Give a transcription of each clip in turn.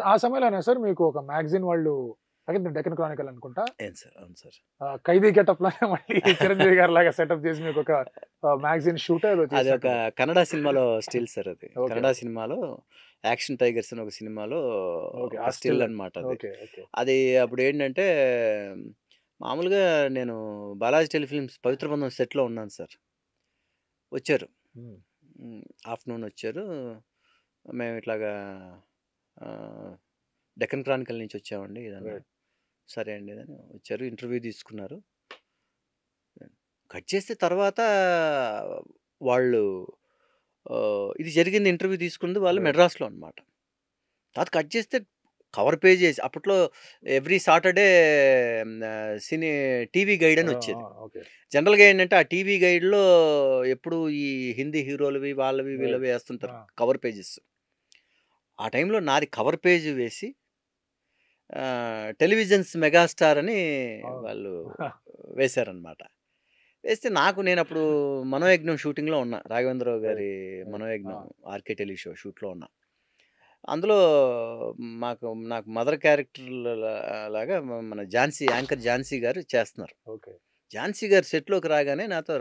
ఆ సమయంలోనా సార్ మీకు ఒక మ్యాగజైన్ వాళ్ళు డెక్కన్ క్రానికల్ అనుకుంటా. ఏం సార్? అవును సార్. ఖైదీ గెటప్‌లోనే మళ్ళీ చిరంజీవి గారిలాగా సెటప్ చేసి మీకొక మ్యాగజైన్ షూటో ఏదో అది ఒక చేసినట్టున్నారు. కన్నడ సినిమాలో స్టిల్ సార్ అది. ఓకే. కన్నడ ఓకే. సినిమాలో 'యాక్షన్ టైగర్స్' అని ఒక సినిమాలో ఓకే. ఆ ఒక స్టిల్ స్టిల్ అది. అనమాట అది. ఓకే. ఓకే. అది అప్పుడేంటంటే మామూలుగా నేను బాలాజీ టెలిఫిల్మ్స్ 'పవిత్ర బంధం' సెట్‌లో ఉన్నాను సార్. వచ్చారు. హ్మ్. ఆఫ్టర్‌నూన్ వచ్చారు. మేము ఇట్లాగా ఆహ్, 'డెక్కన్ క్రానికల్' నుంచి వచ్చామండి ఇదన్నారు. రైట్. సరే అండి అని వచ్చారు. ఇంటర్వ్యూ తీసుకున్నారు. కట్ చేస్తే తర్వాత వాళ్ళు ఇది జరిగింది ఇంటర్వ్యూ తీసుకుంది వాళ్ళు రైట్. మెడ్రాస్‌లో అనమాట. తర్వాత కట్ చేస్తే కవర్ పేజెస్ అప్పట్లో ఎవ్రీ సాటర్‌డే సినీ టీవీ గైడ్ ఆ! అని ఆ! వచ్చేది. ఓకే. జనరల్‌గా ఏంటంటే ఆ టీవీ గైడ్‌లో ఎప్పుడు ఈ హిందీ హీరోలవి వాళ్ళవి రైట్. వీళ్ళవి ఏస్తుంటారు ఆ! Cover pages. ఆ టైంలో నాది కవర్ పేజ్ వేసి టెలివిజన్స్ మెగాస్టార్ అని అవును. వాళ్ళు వేశారనమాట. వేస్తే నేనప్పుడు 'మనోయజ్ఞం' షూటింగ్‌లో ఉన్నా. రాఘవేంద్రరావు రైట్. గారి రైట్. ఆ! 'మనోయజ్ఞం' ఆర్‌కే టెలి షూట్‌లో ఉన్నా. అందులో నాకు మదర్ క్యారెక్టర్ లాగా మన యాంకర్ ఝాన్సీ గారు చేస్తున్నారు. ఓకే. ఝాన్సీ గారు సెట్‌లోకి రాగానే నాతో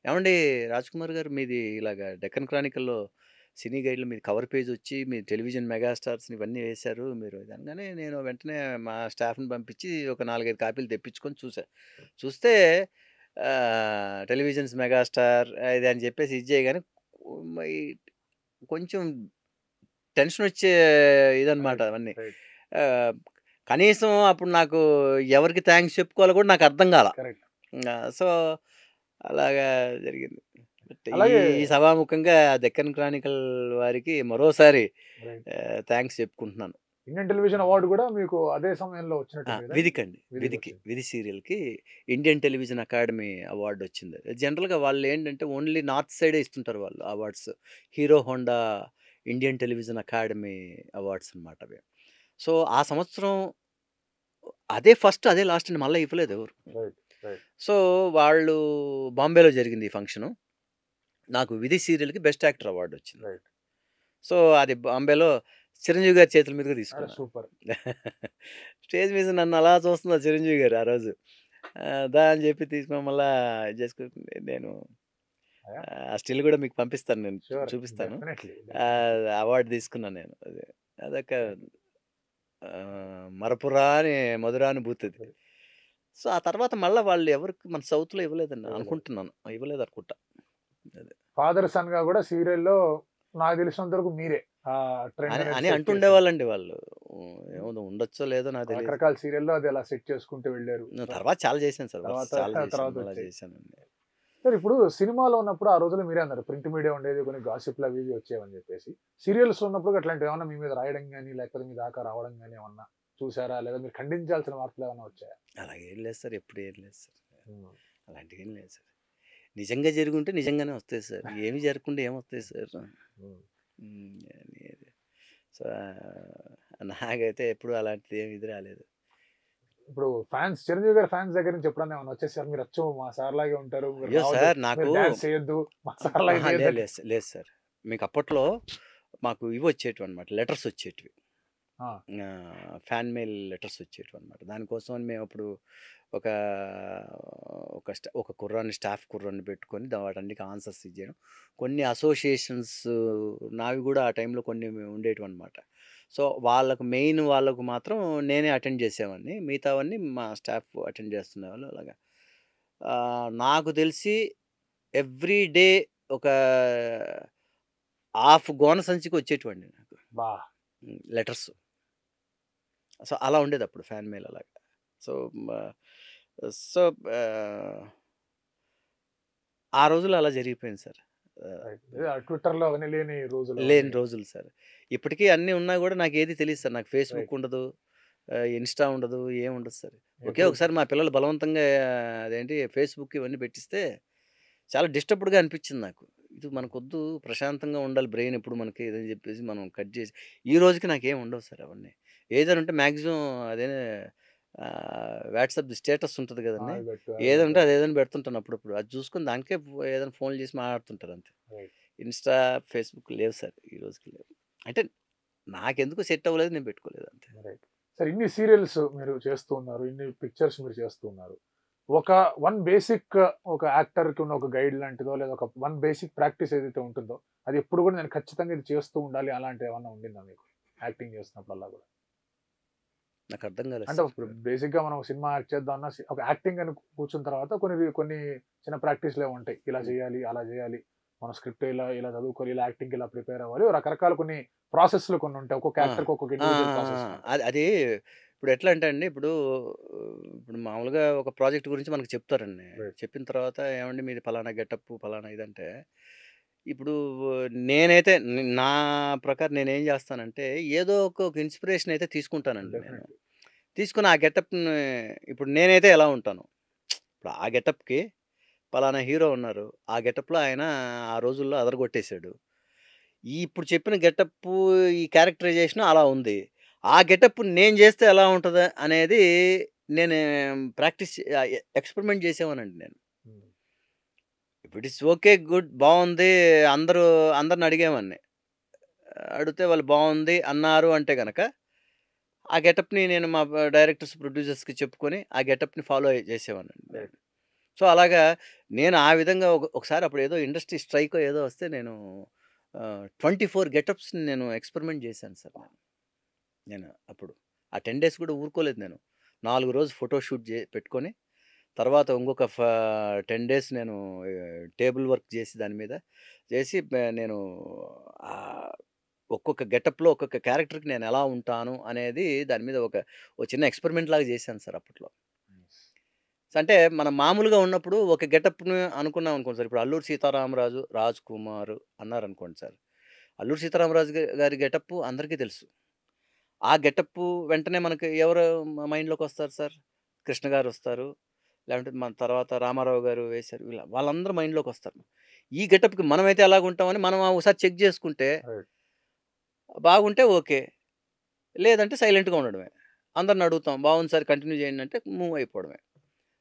"ఏవండీ రాజ్‌కుమార్ గారు మీది ఇలాగ 'డెక్కన్ క్రానికల్‌లో' సినీ గైడ్‌లో మీది కవర్ పేజ్ వచ్చి మీరు టెలివిజన్ మెగా స్టార్స్‌ని ఇవన్నీ వేశారు మీరు" ఇది అనగానే నేను వెంటనే మా స్టాఫ్‌ని పంపించి ఒక 4, 5 కాపీలు తెప్పించుకొని చూసా. చూస్తే టెలివిజన్స్ మెగాస్టార్ ఇది అని చెప్పేసి ఇది చేయగానే ఈ కొంచెం టెన్షనొచ్చే ఇదనమాట రైట్. అవన్నీ. రైట్. ఆహ్, కనీసం అప్పుడు నాకు ఎవరికి థాంక్స్ చెప్పుకోవాలో కూడా నాకు అర్థం కాల. కరెక్ట్. సో, అలాగా జరిగింది. బట్ అలాగే ఈ సభాముఖంగా 'డెక్కన్ క్రానికల్' వారికి మరోసారి రైట్. థాంక్స్ చెప్పుకుంటున్నాను. ఇండియన్ టెలివిజన్ అవార్డ్ గూడా మీకు అదే సమయంలో వచ్చినట్టుంది గదా! విధికండి. విధికొచ్చింది. 'విధి' సీరియల్‌కి ఇండియన్ టెలివిజన్ అకాడమీ అవార్డొచ్చింది. జనరల్‌గా వాళ్ళేంటంటే ఓన్లీ నార్త్ సైడే ఇస్తుంటారు వాళ్ళు awards. Hero Honda Indian television academy awards అనమాట అవి. సో, ఆ సంవత్సరం అదే ఫస్ట్, అదే లాస్ట్ అండి. మళ్ళా ఇవ్వలేదు ఎవరు. రైట్. రైట్. సో, వాళ్ళు బాంబేలో జరిగింది ఈ ఫంక్షను. నాకు 'విధి' సీరియల్‌కి బెస్ట్ యాక్టర్ అవార్డొచ్చింది. రైట్. సో, అది బాంబేలో చిరంజీవి గారి చేతుల మీదుగా అరె! తీసుకున్నా. సూపర్. స్టేజ్ మీద నన్ను అలా చూస్తున్నారు చిరంజీవి గారు ఆ రోజు. దా అని చెప్పి తీసుకొని మళ్ళా ఇది చేసుకొని నేను యాహ్! ఆ స్టిల్ గూడా మీకు పంపిస్తాను నేను ష్యూర్. చూపిస్తాను. డెఫినైట్‌లీ. డెఫినైట్‌లీ. అవార్డ్ తీసుకున్నాను నేను. అదొక మరపురాని మధురానుభూతది. సో, ఆ తర్వాత మళ్ళా వాళ్ళు ఎవరికి మన సౌత్‌లో ఇవ్వలేదండి. ఇవ్వలేదు. అనుకుంటున్నాను. ఇవ్వలేదనుకుంటా. అదే. ఫాదర్ సన్‌గా గూడా సీరియల్‌లో నాకు తెలిసినంత వరకు మీరే అని ట్రెండ్ అనేది అని సెట్ చేసింది. అంటుండేవాళ్ళండి వాళ్ళు. హ్మ్. ఏమో ఉండొచ్చో లేదో నాకు తెలీదు. రకరకాల సీరియల్‌లో అది అలా సెట్ చేసుకుంటూ వెళ్లారు. తర్వాత చాలా చేశాను సార్. వరుస తర్వాత చాలా చేశాను. మళ్ళా తర్వాతొచ్చాయి. చేశానండి. సార్ ఇప్పుడు సినిమాలో ఉన్నప్పుడు ఆ రోజుల్లో మీరే అన్నారు. ప్రింట్ మీడియా ఉండేది. కొన్ని గాసిప్‌లు అవి ఇవి వచ్చేవని చెప్పేసి. సీరియల్స్‌లో ఉన్నప్పుడు అట్లాంటివేమన్నా మీ మీద రాయడం గాని, లేకపోతే మీ దాకా రావడం గాని ఏమన్నా చూసారా? లేదా మీరు ఖండించాల్సిన వార్తలేమన్నా వచ్చాయా? అలాగేం లేదు సార్. ఎప్పుడు ఏం లేదు సార్. హ్మ్. అలాంటివేం లేదు సార్. నిజంగా జరిగుంటే నిజంగానే వస్తాయి సార్. ఏమి జరగకుండా ఏమొస్తాయి సార్. హ్మ్. అని సో, నాకైతే ఎప్పుడు అలాంటిది ఏమి ఇది రాలేదు. ఇప్పుడు ఫాన్స్ 'చిరంజీవి' గారి ఫాన్స్ దగ్గర నుంచి ఎప్పుడన్నా ఏమన్నా వచ్చేసారా? మీరు అచ్చు మా సార్ లాగే ఉంటారు. మీరు అయ్యో! రావద్దు. సార్ మీరు నాకు డాన్స్ చేయొద్దు. మా సార్ లాగా అహా! లేదు చేయొద్దని. లేదు లేదు సార్. మీకు అప్పట్లో మాకు ఇవొచ్చేటివన్నమాట. లెటర్స్ వచ్చేటివి. ఆ! ఫ్యాన్ మెయిల్ లెటర్స్ వచ్చేటివన్నమాట. దానికోసమని మేమప్పుడు ఒక ఒక స్టాఫ్ కుర్రాడిని పెట్టుకొని వాటన్నిటికి ఆన్సర్స్ ఇచ్చేయడం. కొన్ని అసోసియేషన్స్ నావి గూడా ఆ టైంలో కొన్ని ఉండేటివన్నమాట. సో, వాళ్ళకు మాత్రం నేనే అటెండ్ చేసేవాడిని. మిగతావన్నీ మా స్టాఫ్ అటెండ్ చేస్తునేవాళ్ళు అలాగా. నాకు తెలిసి ఎవ్రీ డే ఒక హాఫ్ గోన సంచికి వచ్చేటివండి నాకు. అబ్బా! లెటర్స్. సో, అలా ఉండేదప్పుడు ఫ్యాన్ మెయిల్ అలాగా. సో, మ సో, ఆహ్, ఆ రోజుల్లో అలా జరిగిపోయింది సార్. ఆహ్, రైట్. ట్విట్టర్‌లో అవన్నీ లేని రోజులు లేని అవన్నీ. రోజులు సార్. ఇప్పటికీ అన్నీ ఉన్నా గూడా నాకేది తెలీదు సార్. నాకు ఫేస్‌బుక్ రైట్. ఉండదు. ఇన్‌స్టా ఉండదు. ఏముండదు సార్. ఒకే ఇప్పుడు ఒకసారి మా పిల్లలు బలవంతంగా అదేంటి ఫేస్‌బుక్ ఇవన్నీ పెట్టిస్తే చాలా డిస్టర్బ్డ్‌గా అనిపిచ్చింది నాకు. ఇది మనకొద్దు ప్రశాంతంగా ఉండాలి బ్రెయిన్ ఎప్పుడు మనకి ఇదని జెప్పేసి మనం కట్ జేసి ఈ రోజుకి నాకేం ఉండవు సార్ అవన్నీ. ఏదైనా ఉంటే మాక్సిమం అదే వాట్సాప్ స్టేటస్ ఉంటది ఆ! గదండీ! అది పెట్టు. అది ఏదుంటే పెడతారు. అదేదైనా పెడుతుంటాను అప్పుడప్పుడు. అది చూసుకొని దానికే ఏదైనా ఫోన్‌లు చేసి మాట్లాడుతుంటారు అంతే. రైట్. ఇన్‌స్టా, ఫేస్‌బుక్ లేవు సార్ ఈ రోజుకి లేవు. అంటే నాకెందుకో సెట్ అవ్వలేదు. నేను పెట్టుకోలేదు అంతే. రైట్. సరే ఇన్ని సీరియల్స్ మీరు చేస్తూ ఉన్నారు. ఇన్ని పిక్చర్స్ మీరు చేస్తూ ఉన్నారు. ఒక వన్ బేసిక్ ఒక యాక్టర్‌కి ఉన్న ఒక గైడ్ లాంటిదో లేదా ఒక వన్ బేసిక్ ప్రాక్టీస్ ఏదైతే ఉంటుందో, అది ఎప్పుడు కూడా నేను ఖచ్చితంగా ఇది చేస్తూ ఉండాలి అలాంటిది ఏమన్నా ఉండిందా మీకు? యాక్టింగ్ చేస్తున్నప్పుడల్లా కూడా? నాకు అర్థం కాలేదు అంటే సార్. ఇప్పుడు బేసిక్‌గా మనం సినిమా యాక్ట్ చేద్దామన్నా ఒక యాక్టింగ్ అని కూర్చున్న తర్వాత కొన్ని చిన్న ప్రాక్టీస్‌లేవో ఉంటాయి. ఇలా చేయాలి, అలా చేయాలి. మన స్క్రిప్ట్ ఇలా ఇలా చదువుకోవాలి, ఇలా యాక్టింగ్‌కి ఇలా ప్రిపేర్ అవ్వాలి. రకరకాల కొన్ని ప్రాసెస్‌లు కొన్ని ఉంటాయి. ఒక్కొక్క ఆ! యాక్టర్‌కి ఒక్కొక్క ఆ! ఇండివిడ్యువల్ ఆ! ప్రాసెస్ ఆ! ఉంటాయి. అది అది ఇప్పుడు ఎట్లా అంటే అండి, ఇప్పుడు మామూలుగా ఒక ప్రాజెక్ట్ గురించి మనకు చెప్తారండి. రైట్. చెప్పిన తర్వాత ఏవండీ మీది పలానా గెటప్, పలానా ఇదంటే, ఇప్పుడు నేనైతే నా ప్రకారం నేనేం చేస్తానంటే, ఏదో ఒక ఇన్‌స్పిరేషన్ అయితే తీసుకుంటానండి నేను. డెఫినెట్‌లీ. తీసుకొని ఆ గెటప్‌ని ఇప్పుడు నేనైతే ఎలా ఉంటాను, ఇప్పుడు ఆ గెటప్‌కి పలానా హీరో ఉన్నారు. ఆ గెటప్‌లో ఆయన ఆ రోజుల్లో అదరగొట్టేసాడు. ఇప్పుడు చెప్పిన గెటప్పు, ఈ క్యారెక్టరైజేషన్ అలా ఉంది. ఆ గెటప్ నేను జేస్తే ఎలా ఉంటదా అనేది నేను ప్రాక్టీస్ ఎక్స్‌పెరిమెంట్ చేసేవాడినండి నేను. హ్మ్. If it is okay, good, బావుంది. అందరూ అందరిని అడిగేవాడిని. అడిగితే వాళ్ళు బావుంది అన్నారు అంటే గనక, ఆ గెటప్‌ని నేను మా డైరెక్టర్స్, ప్రొడ్యూసర్స్‌కి చెప్పుకొని, ఆ గెటప్‌ని ఫాలో చేసేవాడినండి నేను. రైట్. సో, అలాగా నేను ఆ విధంగా ఒకసారి అప్పుడేదో ఇండస్ట్రీ స్ట్రైకో ఏదో వస్తే నేను 24 గెటప్స్‌ని నేను ఎక్స్‌పెరిమెంట్ చేశాను సార్ నేను. నేను అప్పుడు. ఆ 10 డేస్ కూడా ఊరుకోలేదు నేను. 4 రోజు ఫోటో షూట్ పెట్టుకొని, తర్వాత ఇంకొక 10 డేస్ నేను టేబుల్ వర్క్ చేసి దాని మీద చేసి నేను ఆహ్, ఒక్కొక్క గెటప్‌లో ఒక్కొక్క క్యారెక్టర్‌కి నేనెలా ఉంటాను అనేది దాని మీద ఒక చిన్న ఎక్స్‌పెరిమెంట్ లాగా చేశాను సార్ అప్పట్లో. నైస్. అంటే మనం మామూలుగా ఉన్నప్పుడు ఒక గెటప్‌ని అనుకున్నాం అనుకోండి సార్. ఇప్పుడు 'అల్లూరి సీతారామరాజు', 'రాజ్ కుమార్' అన్నారనుకోండి సార్. 'అల్లూరి సీతారామరాజు' గారి గెటప్పు అందరికీ తెలుసు. ఆ గెటప్పు వెంటనే మనకి ఎవరు మైండ్‌లోకొస్తారు సార్? 'కృష్ణ' గారొస్తారు. లేదంటే మన తర్వాత 'రామారావు' గారు వేశారు. వాళ్ళందరూ మైండ్‌లోకొస్తారు. ఈ గెటప్‌కి మనమైతే ఎలాగుంటామని మనం ఒకసారి చెక్ చేసుకుంటే, రైట్. బాగుంటే ఓకే. లేదంటే సైలెంట్‌గా ఉండడమే. అందరిని అడుగుతాం. బాగుంది సార్, కంటిన్యూ చేయండి అంటే మూవ్ అయిపోవడమే.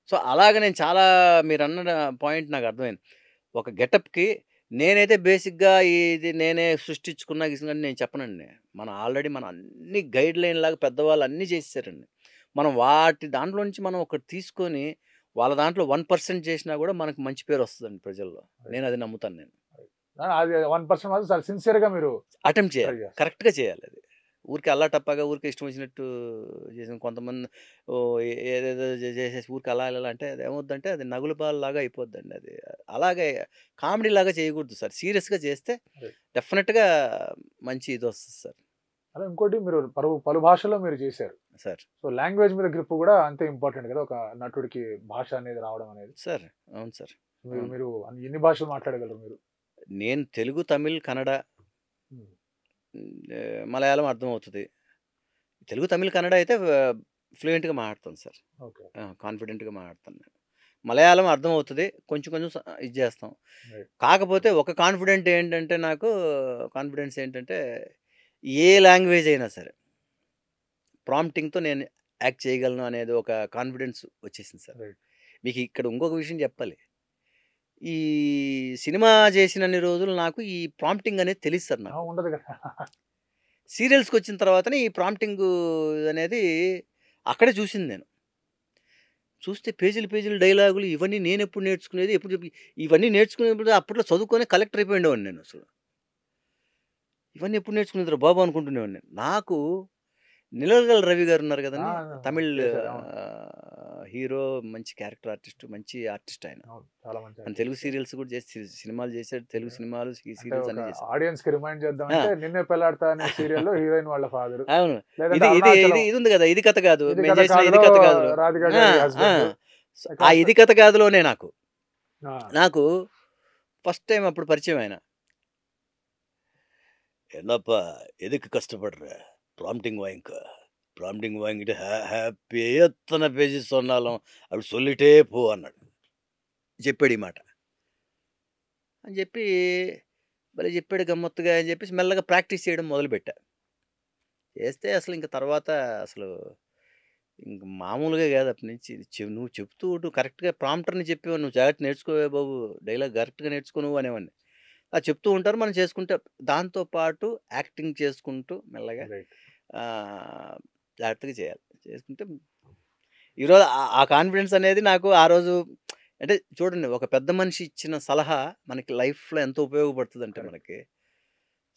సో, అలాగ నేను చాలా మీరన్న పాయింట్ నాకర్థమైంది. ఒక గెటప్‌కి నేనైతే బేసిక్‌గా ఇది నేనే సృష్టించుకున్న గిసుకున్నని నేను చెప్పనండి. మన అన్ని గైడ్‌లైన్‌లాగా పెద్దవాళ్ళు అన్నీ చేసేసారండి. మనం వాటి దాంట్లో నుంచి మనం ఒకటి తీసుకొని, వాళ్ళ దాంట్లో 1% చేసినా గూడా మనకు మంచి పేరొస్తదండి ప్రజల్లో. రైట్. నేనది నమ్ముతాను నేను. రైట్. అది 1% మాత్రం చాలా సిన్సియర్‌గా మీరు అటెంప్ట్ ట్రై చేయాలి. చేస్తారు. కరెక్ట్‌గా చేయాలది. ఊరికే అల్లాటప్పగా ఊరికే ఇష్టం వచ్చినట్టు చేసిన కొంతమంది ఏదేదో చేసేసి ఊరికే అలా ఇలా అంటే అదేమవుద్దంటే అది నగుల పాలులాగా అయిపోద్దండి అది. అలాగే కామెడీలాగా చేయకూడదు సార్. సీరియస్‌గా చేస్తే రైట్. డెఫినిట్‌గా మంచి ఇదొస్తది సార్. అలా ఇంకోటి మీరు పలు భాషల్లో మీరు చేశారు. సార్. సో, లాంగ్వేజ్ మీద గ్రిప్ కూడా అంతే ఇంపార్టెంట్ కదా! ఒక నటుడికి భాష అనేది రావడం అనేది. సార్. అవును సార్. మీరు అవును. మీరు ఎన్ని భాషలు మాట్లాడగలరు మీరు? నేను తెలుగు, తమిళ్, కన్నడ, హ్మ్. మలయాళం అర్థమవుతది. తెలుగు, తమిళ్, కన్నడ అయితే ఫ్లూయెంట్‌గా మాట్లాడతాను సార్. ఓకే. కాన్ఫిడెంట్‌గా మాట్లాడతాను నేను. మలయాళం అర్థమవుతది. కొంచెం కొంచెం ఇది చేస్తాం. రైట్. కాకపోతే ఒక కాన్ఫిడెన్స్ ఏంటంటే, ఏ లాంగ్వేజ్ అయినా సరే, ప్రాంప్టింగ్‌తో నేను యాక్ట్ చేయగలను అనేది ఒక కాన్ఫిడెన్స్ వచ్చేసింది సార్. రైట్. మీకు ఇక్కడ ఇంకొక విషయం చెప్పాలి. ఈ సినిమా చేసినన్ని రోజులు నాకు ఈ ప్రాంప్టింగ్ అనేది తెలీదు సార్ ఆ! నాకు. ఉండదు కదా! సీరియల్స్‌కొచ్చిన తర్వాతనే ఈ ప్రాంప్టింగు అనేది అక్కడే చూసింది నేను. చూస్తే పేజీలు డైలాగులు ఇవన్నీ నేనెప్పుడు నేర్చుకునేది, ఎప్పుడు ఇవన్నీ నేర్చుకునేప్పుడు అప్పట్లో చదువుకొని కలెక్టర్ అయిపోయిండేవాడిని నేనసలు. ఇవన్నీ ఎప్పుడు నేర్చుకునేదిరా బాబు అనుకుంటునేవాడిని. నాకు 'నిలవగల రవి' గారున్నారు ఆ! గదండీ! తమిళ్ చేశారు. అవును. హీరో, మంచి క్యారెక్టర్ ఆర్టిస్ట్, మంచి ఆర్టిస్ట్ ఆయన. అవును. చాలా మంచి ఆయన తెలుగు ఆర్టిస్ట్. సీరియల్స్ కూడా చేసి సినిమాలు చేసాడు. తెలుగు సినిమాలు, అంటే సీరియల్స్ ఒక అన్నీ చేశాడు. ఆడియన్స్‌కి రిమైండ్ ఆ! చేద్దామంటే 'నిన్నే పెళ్లాడతా' అనే సీరియల్‌లో హీరోయిన్ వాళ్ళ ఫాదరు. అవును. లేదంటే ఇది ఇది ఇది 'అరుణాచలం' ఇది ఉంది గదా! ఇది కథ గాదు. 'ఇది మేము కథ చేసిన ఇది కాదు'లో కథ గాదులో. రాధిక ఆ! గారి ఆ! హస్బెండ్. ఆ కాస్త 'ఇది కథ గాదులోనే' ఆ! నాకు ఫస్ట్ టైమ్ అప్పుడు పరిచయం ఆయన. "என்னப்பா எதுக்கு கஷ்டப்படுற? ப்ராம்ப்டிங் வாங்கிக்கோ. ப்ராம்ப்டிங் வாங்கிட்டு హ్యాపీగా ఎత్తన పేజెస్ சொன்னாலும் అవి சொல்லிட்டே పో" అన్నాడు. చెప్పాడు ఈ మాట. అని చెప్పి భలే చెప్పాడు గమ్మత్తుగా అని చెప్పేసి మెల్లగా ప్రాక్టీస్ చేయడం మొదలుపెట్టా. చేస్తే అసలు ఇంక తర్వాత అసలు ఇంక మామూలుగా కాదు అప్పటినుంచి. నువ్వు చెప్తూ కరెక్ట్‌గా ప్రాంప్టర్‌ని చెప్పేవాడిని. "నువ్వు జాగ్రత్తగా నేర్చుకోవే బాబు. డైలాగ్ కరెక్ట్‌గా నేర్చుకో నువ్వు" అనేవాడిని. అది చెప్తూ ఉంటారు. మనం చేసుకుంటే దాంతో పాటు యాక్టింగ్ చేసుకుంటూ మెల్లగా రైట్. జాగ్రత్తగా చేయాలి. చేసుకుంటే ఈరోజు ఆ కాన్ఫిడెన్స్ అనేది నాకు ఆ రోజు అంటే చూడండి ఒక పెద్ద మనిషి ఇచ్చిన సలహా మనకి లైఫ్‌లో ఎంత ఉపయోగపడుతదంటే కరెక్ట్. మనకి.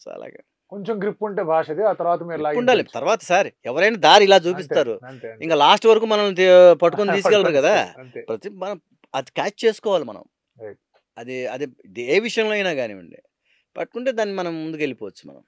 సో, అలాగా కొంచెం గ్రిప్ ఉంటే భాషది. ఆ తర్వాత మీరు గ్రిప్ ఉండాలి. లాగించొచ్చు. తర్వాత సార్ ఎవరైనా దారి ఇలా అంతే. చూపిస్తారు. అంతే. అంతే. ఇంక లాస్ట్ వరకు మనల్ని పట్టుకొని తీసుకెళ్లరు గదా! పట్టుకొనొస్తారు. అంతే. మనం అది క్యాచ్ చేసుకోవాలి మనం. రైట్. అది అది ఏ విషయంలో అయినా గానివ్వండి. పట్టుకుంటే దాన్ని మనం ముందుకెళ్ళిపోవచ్చు మనం.